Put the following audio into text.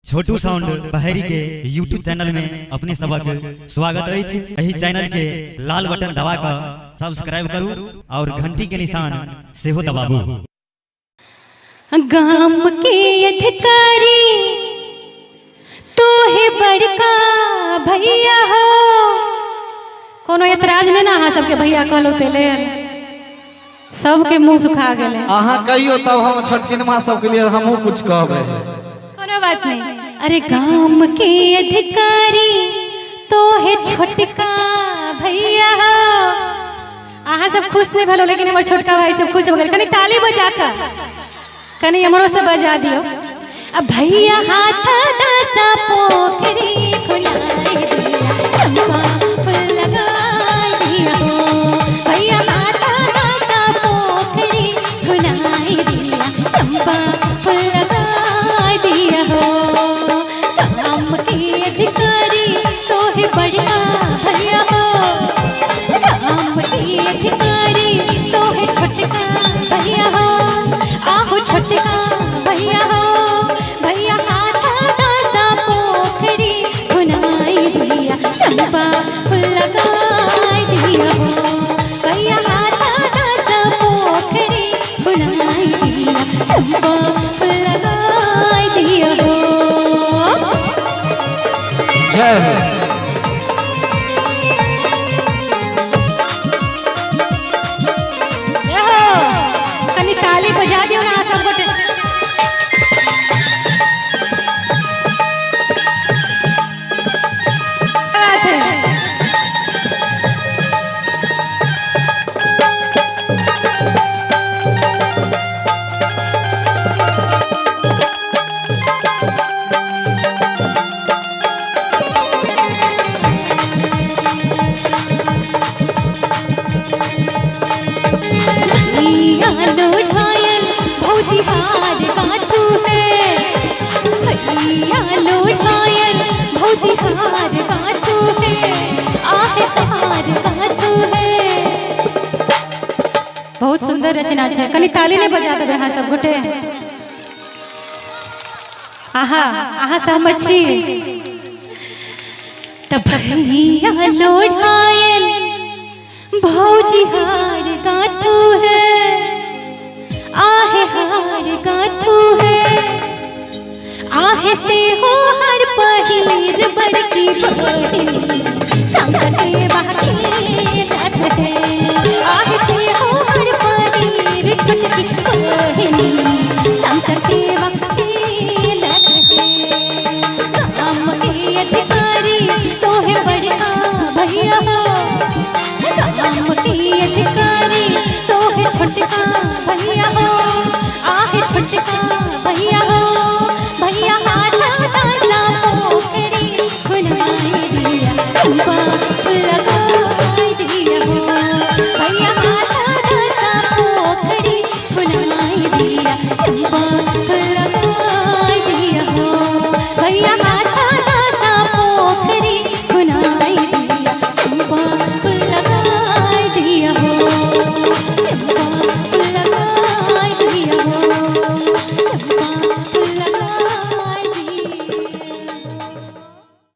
छोटू sound बहरी के YouTube channel में अपने सबक स्वागत है। यही चैनल के लाल बटन दबा कर सब्सक्राइब करू और घंटी के निशान से हो दबाबू। गाम के अधिकारी तो है बड़का भैया हो, कोनो एतराज नहीं ना हाँ सबके भैया कहलो तेले सबके मुंह सुखा गए। अहाँ कहियो तब हम छठिन माँ सबके लिए हमहू कुछ कहबे। कोनो बात नहीं। अरे गाम के अधिकारी तो है छोटका भैया हो। अहाँ सब खुश नहीं भलो, लेकिन हमारे छोटका भाई सब खुश हो गए। कनी ताली बजा कर कनी हमरो से बजा दियो। अब भैया हाथ दासा पोखरी खुनाई दिया, चंपा फूल लगाई दिया हो। भैया हाथ दासा पोखरी खुनाई दिया, चंपा फूल लगाई दिया हो। काम के अधिकारी तो है बड़का भैया हो, काम के अधिकारी तो है छोटका भैया हो। आहो छोटका भैया हो, भैया हाथ दासा पोखरी खुनाई दिया, चंपा फूल लगाई दिया हो। भैया हाथ दासा पोखरी खुनाई दिया, चंपा फूल लगाई दिया हो। जय हो। कनी ताली बजा दियो ना सब गोटे। भौजी हार बातू है, भैया लौटायल भौजी हार बातू है, आहे हार बातू है। बहुत सुंदर रचना है। कनी ताली नहीं बजा देबे हाँ सब गोटे। आहा आहा सहमत छी। तब भैया लौटायल भौजी हार गाथू है, आहे हार गाथू है। आहे से हो हर पहिर बड़की बड़ी, समझ के बाकी रथ है। आहे से हो हर पहिर छोटकी बड़ी, समझ के बाकी रथ है।